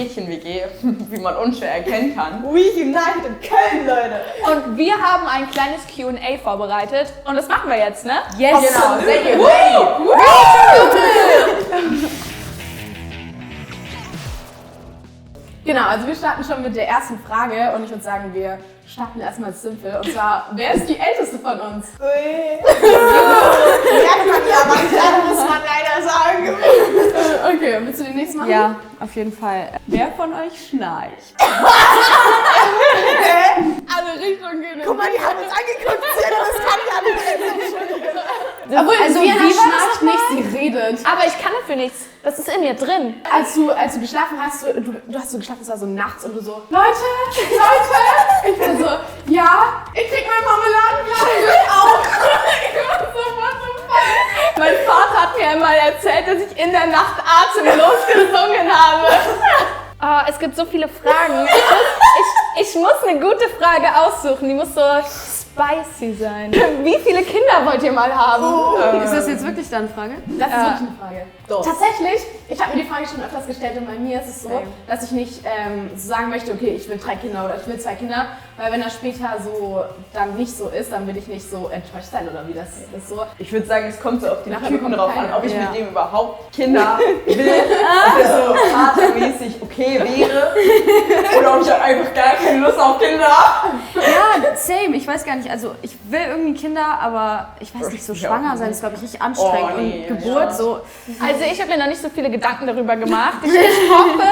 Mädchen-WG, wie man unschwer erkennen kann. We United in Köln, Leute. Und wir haben ein kleines Q&A vorbereitet und das machen wir jetzt, ne? Yes. Genau, sehr gut. Genau, also wir starten schon mit der ersten Frage und ich würde sagen, wir starten erstmal simpel. Und zwar, wer ist die Älteste von uns? Merkt man ja, manchmal muss man leider sagen. Okay, willst du den nächsten machen? Ja, auf jeden Fall. Wer von euch schnarcht? Alle Richtungen gehen. Guck mal, die haben uns angeguckt. Das kann ja nicht. Obwohl, Also, Sienna wie war das schnarcht nicht, sie redet. Aber ich kann dafür nichts. Das ist in mir drin. Als du geschlafen hast, du hast so geschlafen, es war so nachts und du so, Leute, ich bin so, ja, ich krieg mein Marmeladenglas auch. Ich war so, what the fuck? Mein Vater hat mir einmal erzählt, dass ich in der Nacht atemlos gesungen habe. Oh, es gibt so viele Fragen. Ich muss eine gute Frage aussuchen. Die muss so spicy sein. Wie viele Kinder wollt ihr mal haben? Ist das jetzt wirklich deine Frage? Das ist wirklich eine Frage. Doch. Tatsächlich, ich habe mir die Frage schon öfters gestellt und bei mir ist es so, dass ich nicht so sagen möchte, okay, ich will 3 Kinder oder ich will 2 Kinder, weil wenn das später so dann nicht so ist, dann will ich nicht so enttäuscht sein oder wie das ist so. Ich würde sagen, es kommt so auf den Nachher Typen bekommt drauf an, keiner. ob ich Ja. mit dem überhaupt Kinder will, ob der so vatermäßig okay wäre oder ob ich halt einfach gar keine Lust auf Kinder habe. Ja, same. Ich weiß gar nicht. Also, ich will irgendwie Kinder, aber ich weiß nicht, so Ich auch schwanger nicht. sein ist, glaube ich, richtig anstrengend. Oh, nee, und Geburt ja. so. Also ich habe mir noch nicht so viele Gedanken darüber gemacht. Ich hoffe,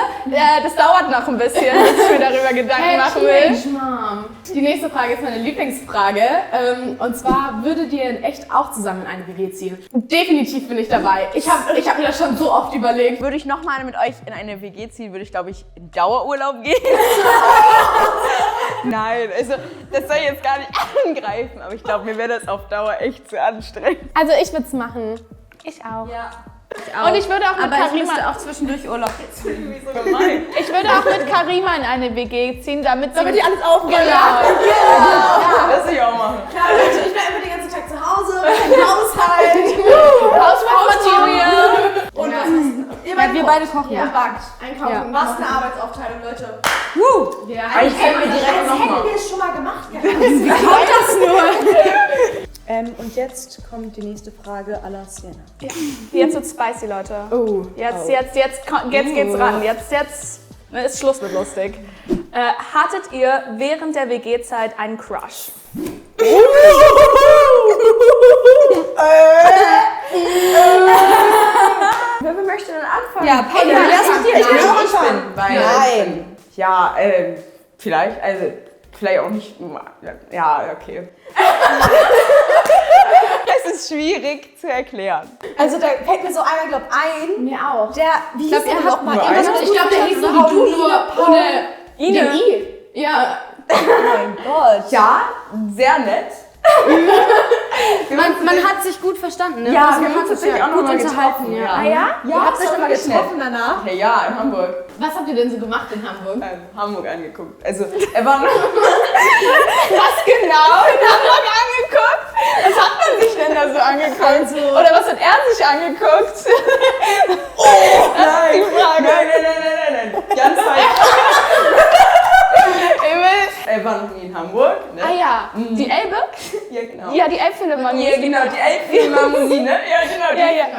das dauert noch ein bisschen, bis ich mir darüber Gedanken machen will. Teenage Mom. Die nächste Frage ist meine Lieblingsfrage. Und zwar, würdet ihr in echt auch zusammen in eine WG ziehen? Definitiv bin ich dabei. Ich hab mir das schon so oft überlegt. Würde ich nochmal mit euch in eine WG ziehen, würde ich, glaube ich, in Dauerurlaub gehen. Nein, also das soll ich jetzt gar nicht angreifen, aber ich glaube, mir wäre das auf Dauer echt zu anstrengend. Also ich würde es machen. Ich auch. Ja. Und ich würde auch mit Aber ich müsste Karima, auch zwischendurch Urlaub. Irgendwie so gemein. ich würde auch mit Karima in eine WG ziehen, damit sie Die alles aufräumen. Genau. Das will ich auch machen. Klar, Leute, ich bleibe immer den ganzen Tag zu Hause, im Haushalt. Hausmaterial. Und was ist ihr Ja, wir beide kochen. und backt. Einkaufen. Was eine Arbeitsaufteilung, Leute. Ja, Ich fällt mir direkt Als hätten nochmal. wir es schon mal gemacht. Und jetzt kommt die nächste Frage à la Sienna. Jetzt wird spicy, Leute. Oh. Jetzt geht's ran. Jetzt ist Schluss mit lustig. Hattet ihr während der WG-Zeit einen Crush? Wer möchte denn anfangen? Ja, Penny, lass lass dir. dir. Ich will auch anfangen. Weil, Nein. Ja, vielleicht, also vielleicht auch nicht. Ja, okay. Es ist schwierig zu erklären. Also da fällt mir so einer, glaub ein, Mir auch. der, wie hieß der noch mal? nur Irgendwas einen. mit Ich glaube, der hieß so wie du, nur ohne Ine. den I. Ja. Oh mein Gott. Ja, sehr nett. Man hat sich gut verstanden, ne? Ja, Also, wir man haben hat uns sich tatsächlich auch noch gut mal unterhalten. getroffen. Ja. Ah ja? Ihr habt euch nochmal getroffen danach. Okay, ja, in Hamburg. Was habt ihr denn so gemacht in Hamburg? Hamburg angeguckt. Also, er war noch. Was genau in Hamburg angeguckt? Was hat man sich denn da so angeguckt? Oder was hat er sich angeguckt? Nein, nein. Ganz falsch. Er war noch nie in Hamburg. Ne? Ah ja, die Elbe? Ja, genau. Ja, die Elbphilharmonie. Ja, genau, die Elbphilharmonie, ne? Ja, genau.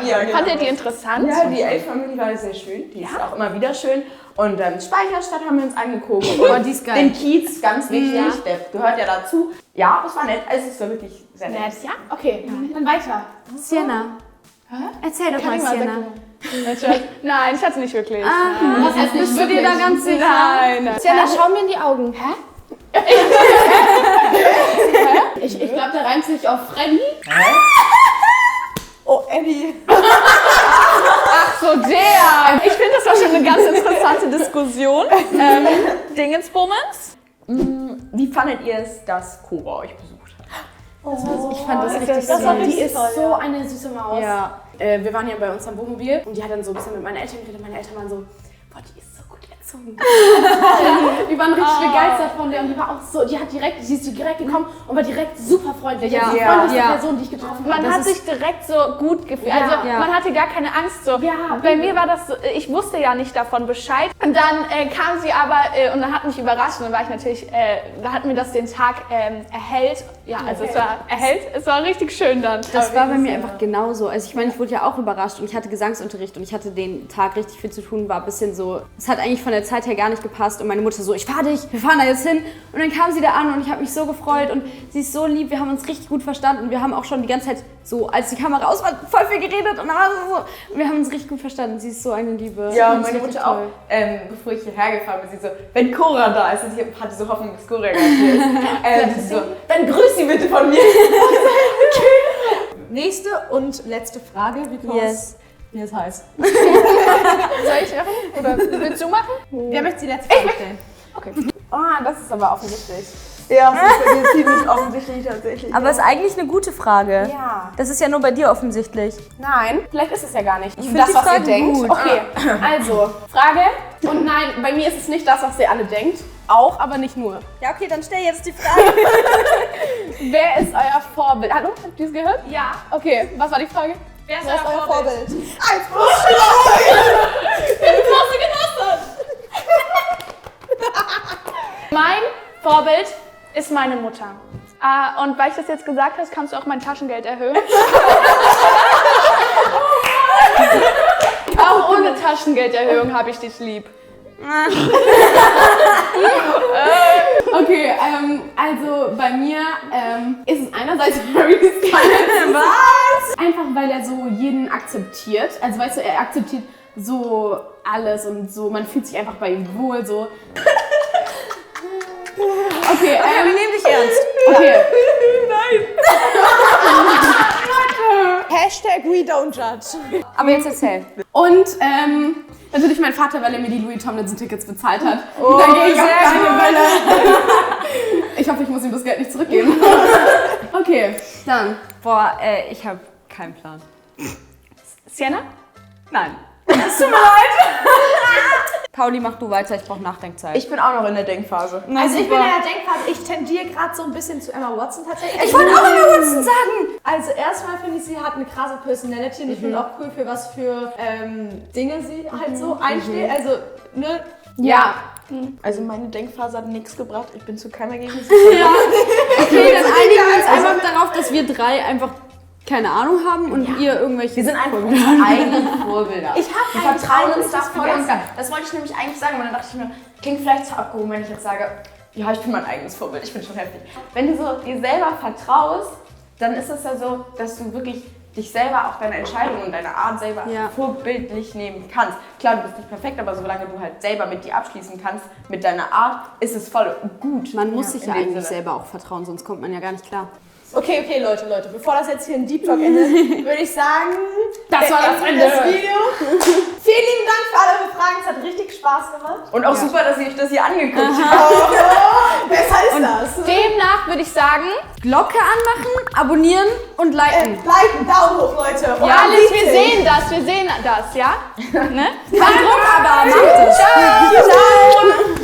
Ja. Genau. Fand ihr die interessant? Ja, die Elbphilharmonie war sehr schön. Die ist auch immer wieder schön. Und Speicherstadt haben wir uns angeguckt. Und die ist geil. den Kiez, ganz wichtig, der gehört ja dazu. Ja, das war nett. Also, es war wirklich sehr nett. Nett, ja? Okay, dann weiter. Sienna. Erzähl doch mal, Karima, Sienna. Nein, ich hatte nicht wirklich. Was heißt nicht Bist du dir da wirklich? ganz sicher? Nein. Sienna, schau mir in die Augen. Hä? Ich glaube, der reimt sich auf Freddy. Oh, Eddie. So der. Ich finde, das war schon eine ganz interessante Diskussion. Dingensbummens. Wie fandet ihr es, dass Cora euch besucht hat? Ich fand das richtig Das war süß. Die ist so eine süße Maus. Ja. Wir waren ja bei uns am Wohnmobil und die hat dann so ein bisschen mit meinen Eltern geredet. Meine Eltern waren so, boah, die ist so gut gezogen. Die waren richtig begeistert von der und die war auch so, sie ist direkt gekommen und war direkt super freundlich. Ja. Also die freundlichste Person, die ich getroffen habe. Man hat sich direkt so gut gefühlt. Also man hatte gar keine Angst so. Ja. Bei mir war das so, ich wusste ja nicht davon Bescheid. Und dann kam sie aber und dann hat mich überrascht und dann war ich natürlich, da hat mir das den Tag erhellt. Ja, also es war erhellt, es war richtig schön dann. Das war bei mir einfach genauso. Also ich meine, ich wurde ja auch überrascht und ich hatte Gesangsunterricht und ich hatte den Tag richtig viel zu tun, war ein bisschen so, es hat eigentlich von der Zeit her gar nicht gepasst und meine Mutter so, ich fahr dich, wir fahren da jetzt hin. Und dann kam sie da an und ich habe mich so gefreut und sie ist so lieb, wir haben uns richtig gut verstanden. Wir haben auch schon die ganze Zeit so, als die Kamera aus war, voll viel geredet und dann war es so, und wir haben uns richtig gut verstanden. Sie ist so eine Liebe. Ja, Und und das meine ist Mutter auch, toll. bevor ich hierher gefahren bin, sie so, wenn Cora da ist, und ich hatte so Hoffnung, dass Cora gar nicht ist, sie so, dann grüß sie bitte von mir. Nächste und letzte Frage. Yes. Wie es heißt. Soll ich machen? Oder willst du machen? Wer möchte die letzte Frage stellen? Oh, das ist aber offensichtlich. Ja, das ist bei dir ziemlich offensichtlich tatsächlich. Aber ist eigentlich eine gute Frage. Ja. Das ist ja nur bei dir offensichtlich. Nein, vielleicht ist es ja gar nicht. Ich find das, die was ihr Frage denkt. gut. Okay, also, Frage. Und nein, bei mir ist es nicht das, was ihr alle denkt. Auch, aber nicht nur. Ja, okay, dann stell jetzt die Frage. Wer ist euer Vorbild? Hallo, habt ihr es gehört? Ja. Okay, was war die Frage? Wer ist euer Vorbild? Mein Vorbild ist meine Mutter. Und weil ich das jetzt gesagt habe, kannst du auch mein Taschengeld erhöhen. Auch ohne Taschengelderhöhung habe ich dich lieb. Okay, also bei mir ist es einerseits Harry Styles. Was? Einfach weil er so jeden akzeptiert. Also weißt du, er akzeptiert so alles und so, man fühlt sich einfach bei ihm wohl so. Okay, Wir nehmen dich ernst. okay. Hashtag we don't judge. Aber jetzt erzähl. Und natürlich mein Vater, weil er mir die Louis Tomlinson Tickets bezahlt hat. Und dann gehe ich auf keine Welle. Ich hoffe, ich muss ihm das Geld nicht zurückgeben. Okay, dann. Boah, ich habe keinen Plan. Sienna? Nein. Es tut mir leid. Pauli, mach du weiter, ich brauche Nachdenkzeit. Ich bin auch noch in der Denkphase. Also ich bin in der Denkphase, ich tendiere gerade so ein bisschen zu Emma Watson tatsächlich. Ich wollte auch Emma Watson sagen. Also erstmal finde ich, sie hat eine krasse Personality und ich finde auch cool, für was für Dinge sie halt so einsteht. Also, ne? Ja. Also meine Denkphase hat nichts gebracht. Ich bin zu keinem Ergebnis. Okay, dann einigen wir uns einfach darauf, dass wir drei einfach keine Ahnung haben und ihr irgendwelche... Wir sind einfach unsere eigenen Vorbilder. Ich habe Wir vertrauen uns da voll und ganz. Das wollte ich nämlich eigentlich sagen, aber dann dachte ich mir, klingt vielleicht zu abgehoben, wenn ich jetzt sage, ja, ich bin mein eigenes Vorbild, ich bin schon heftig. Wenn du so dir selber vertraust, dann ist es ja so, dass du wirklich dich selber, auch deine Entscheidungen und deine Art selber vorbildlich nehmen kannst. Klar, du bist nicht perfekt, aber solange du halt selber mit dir abschließen kannst, mit deiner Art, ist es voll gut. Man muss sich ja in dem eigentlich Sinne. selber auch vertrauen, sonst kommt man ja gar nicht klar. Okay, Leute, bevor das jetzt hier ein Deep Talk endet, würde ich sagen, Das war das Ende. das Video. Vielen lieben Dank für alle eure Fragen, es hat richtig Spaß gemacht. Und auch super, dass ihr euch das hier angeguckt habt. Besser ist das. Demnach würde ich sagen, Glocke anmachen, abonnieren und liken. Liken, Daumen hoch, Leute. Und alles, wir sehen das, ja? Ne? Kein Druck, aber macht es. Ciao!